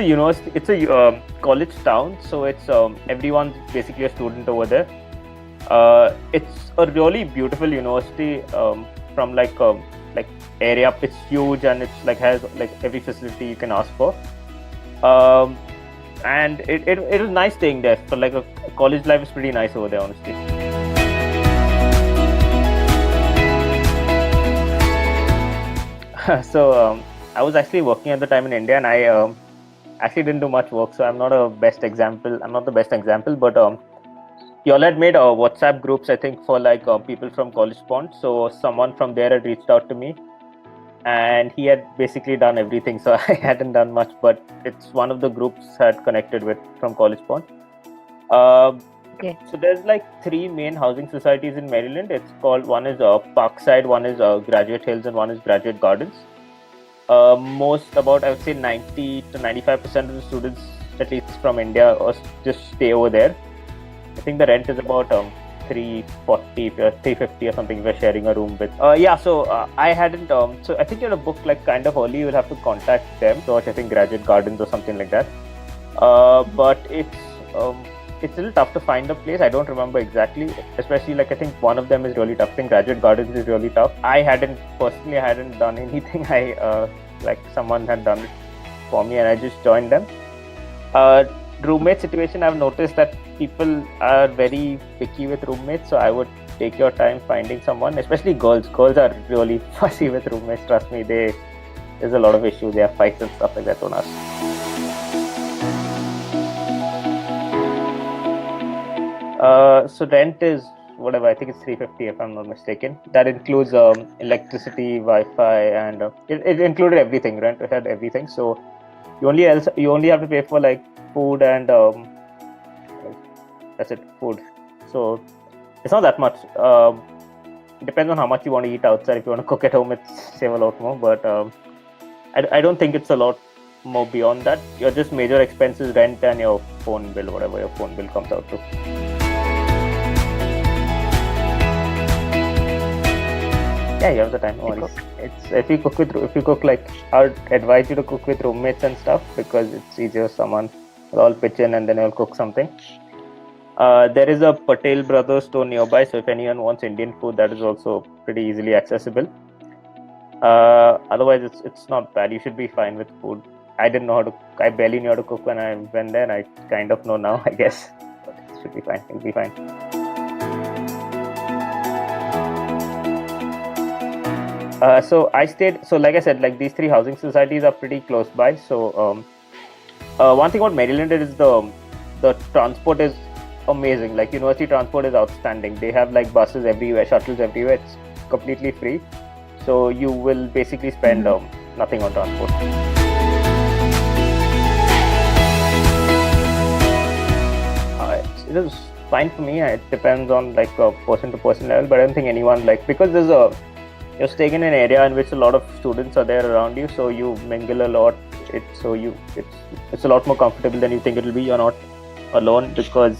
university. It's a college town, so it's everyone's basically a student over there. It's a really beautiful university from like area. It's huge and it's like has like every facility you can ask for. And it was nice staying there. For like a college life is pretty nice over there, honestly. So I was actually working at the time in India, and I actually didn't do much work. So I'm not a best example. I'm not the best example, but you all had made WhatsApp groups, I think, for like people from Collegepond. So someone from there had reached out to me, and he had basically done everything. So I hadn't done much, but it's one of the groups I had connected with from Collegepond. Okay. So there's like 3 main housing societies in Maryland. It's called, one is Parkside, one is Graduate Hills, and one is Graduate Gardens. Most, about I would say 90 to 95% of the students, at least from India, or just stay over there. I think the rent is about $340, $350 or something. We're sharing a room with. So I hadn't. So I think you had to book like kind of early. You'll have to contact them. So I think Graduate Gardens or something like that. But it's a little tough to find a place. I don't remember exactly. Especially like I think one of them is really tough. I think Graduate Gardens is really tough. I hadn't done anything. Like someone had done it for me, and I just joined them. Roommate situation, I've noticed that people are very picky with roommates, so I would take your time finding someone, especially girls. Girls are really fussy with roommates, trust me. There's a lot of issues. They have fights and stuff like that on us. So rent is whatever, I think it's $350 if I'm not mistaken. That includes electricity, Wi-Fi, and it included everything. Rent had everything. So you only have to pay for like food and that's it, food. So it's not that much. It depends on how much you want to eat outside. If you want to cook at home, it's save a lot more. But I don't think it's a lot more beyond that. Your just major expenses, rent and your phone bill, whatever your phone bill comes out to. Yeah, you have the time. No worries. It's if you cook like, I would advise you to cook with roommates and stuff, because it's easier. Someone will all pitch in and then you'll cook something. There is a Patel Brothers store nearby, so if anyone wants Indian food, that is also pretty easily accessible. Otherwise, it's not bad. You should be fine with food. I barely knew how to cook when I went there, and I kind of know now, I guess. But it should be fine. It'll be fine. So I stayed. So like I said, like these 3 housing societies are pretty close by. So one thing about Maryland is the transport is amazing. Like university transport is outstanding. They have like buses everywhere, shuttles everywhere. It's completely free. So you will basically spend nothing on transport. It is fine for me. It depends on like a person to person level, but I don't think anyone because you're staying in an area in which a lot of students are there around you, so you mingle a lot. It's a lot more comfortable than you think it will be. You're not alone, because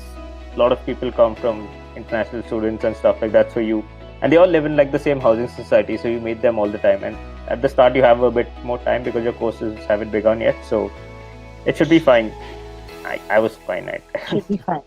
a lot of people come from international students and stuff like that. And they all live in like the same housing society, so you meet them all the time. And at the start, you have a bit more time because your courses haven't begun yet, so it should be fine. I was fine. Should be fine.